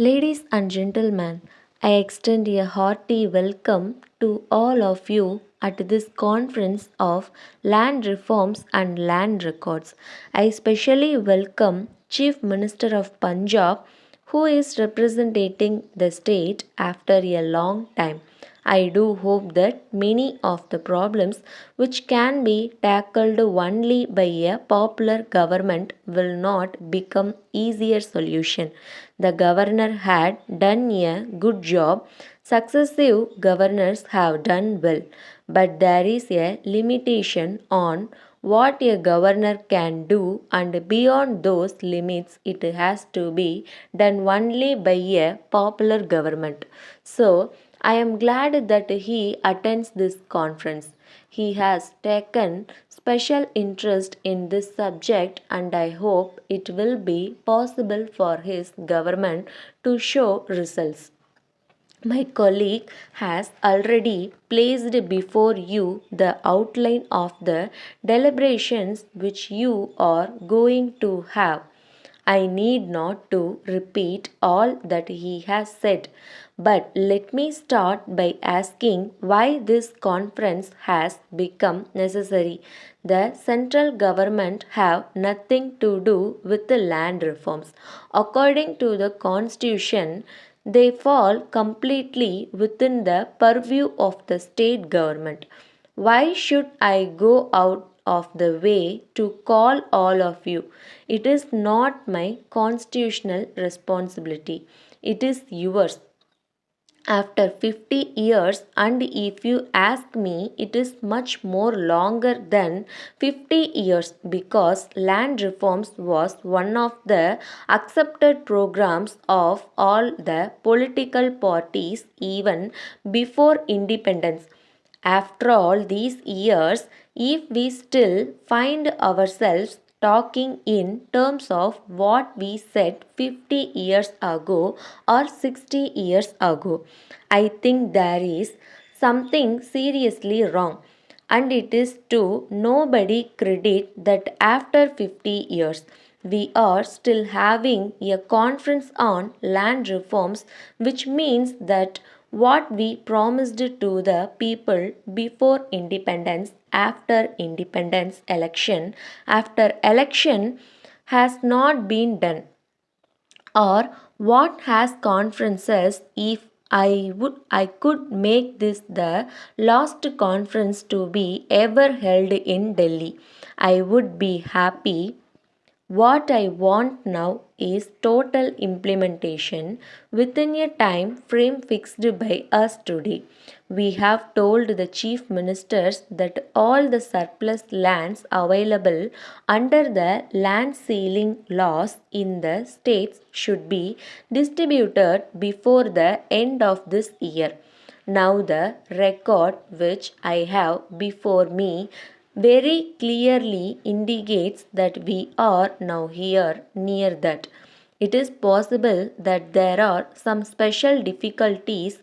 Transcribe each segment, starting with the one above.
Ladies and gentlemen, I extend a hearty welcome to all of you at this conference of land reforms and land records. I especially welcome Chief Minister of Punjab, who is representing the state after a long time. I do hope that many of the problems which can be tackled only by a popular government will not become easier solution. The governor had done a good job. Successive governors have done well, but there is a limitation on what a governor can do, and beyond those limits, it has to be done only by a popular government. So, I am glad that he attends this conference. He has taken special interest in this subject, and I hope it will be possible for his government to show results. My colleague has already placed before you the outline of the deliberations which you are going to have. I need not to repeat all that he has said, but let me start by asking why this conference has become necessary. The central government have nothing to do with the land reforms. According to the constitution, they fall completely within the purview of the state government. Why should I go out of the way to call all of you? It is not my constitutional responsibility, it is yours after 50 years, and if you ask me, it is much more longer than 50 years, because land reforms was one of the accepted programs of all the political parties even before independence. After all these years, if we still find ourselves talking in terms of what we said 50 years ago or 60 years ago, I think there is something seriously wrong. And it is to nobody credit that after 50 years, we are still having a conference on land reforms, which means that what we promised to the people before independence, after independence, election, after election has not been done, or what has conferences. If I could make this the last conference to be ever held in Delhi, I would be happy. What I want now is total implementation within a time frame fixed by us today. We have told the chief ministers that all the surplus lands available under the land ceiling laws in the states should be distributed before the end of this year. Now, the record which I have before me very clearly indicates that we are now here near that. It is possible that there are some special difficulties.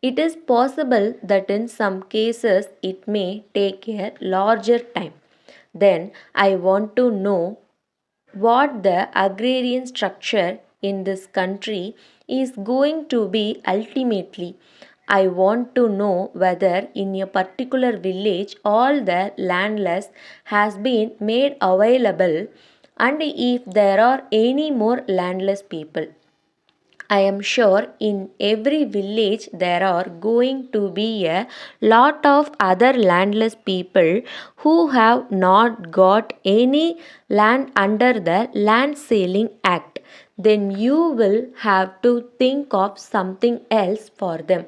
It is possible that in some cases it may take a larger time. Then I want to know what the agrarian structure in this country is going to be ultimately. I want to know whether in a particular village all the landless has been made available, and if there are any more landless people. I am sure in every village there are going to be a lot of other landless people who have not got any land under the Land Ceiling Act. Then you will have to think of something else for them.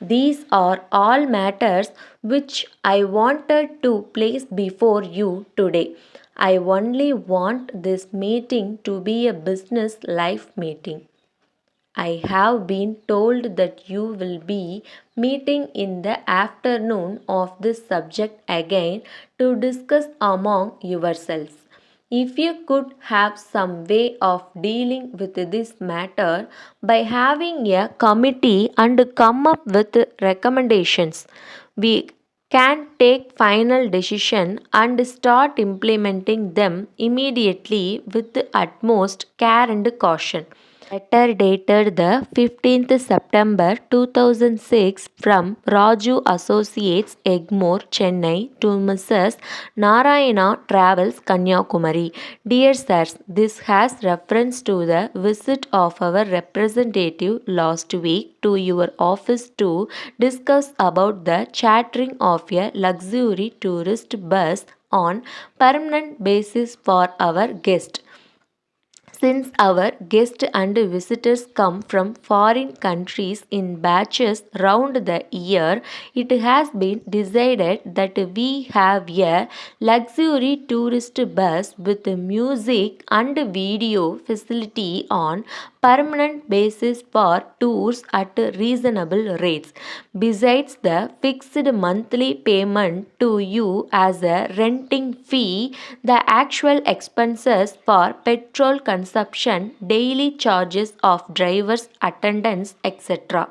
These are all matters which I wanted to place before you today. I only want this meeting to be a business life meeting. I have been told that you will be meeting in the afternoon of this subject again to discuss among yourselves. If you could have some way of dealing with this matter by having a committee and come up with recommendations, we can take final decision and start implementing them immediately with the utmost care and caution. Letter dated the 15th September 2006 from Raju Associates, Egmore, Chennai to Mrs. Narayana Travels, Kanyakumari. Dear sirs, this has reference to the visit of our representative last week to your office to discuss about the chartering of a luxury tourist bus on permanent basis for our guest. Since our guests and visitors come from foreign countries in batches round the year, it has been decided that we have a luxury tourist bus with music and video facility on permanent basis for tours at reasonable rates. Besides the fixed monthly payment to you as a renting fee, the actual expenses for petrol consumption, daily charges of drivers, attendance, etc.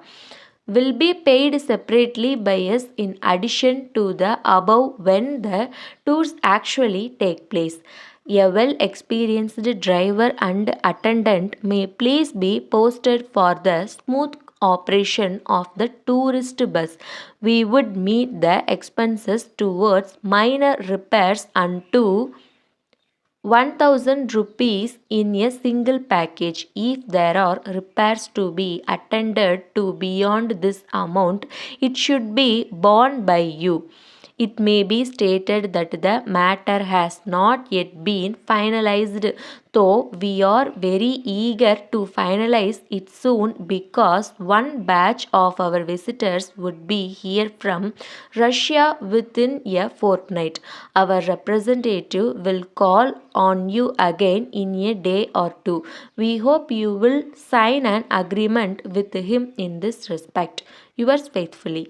will be paid separately by us in addition to the above when the tours actually take place. A well experienced driver and attendant may please be posted for the smooth operation of the tourist bus. We would meet the expenses towards minor repairs and to 1000 rupees in a single package. If there are repairs to be attended to beyond this amount, it should be borne by you. It may be stated that the matter has not yet been finalized, though we are very eager to finalize it soon because one batch of our visitors would be here from Russia within a fortnight. Our representative will call on you again in a day or two. We hope you will sign an agreement with him in this respect. Yours faithfully.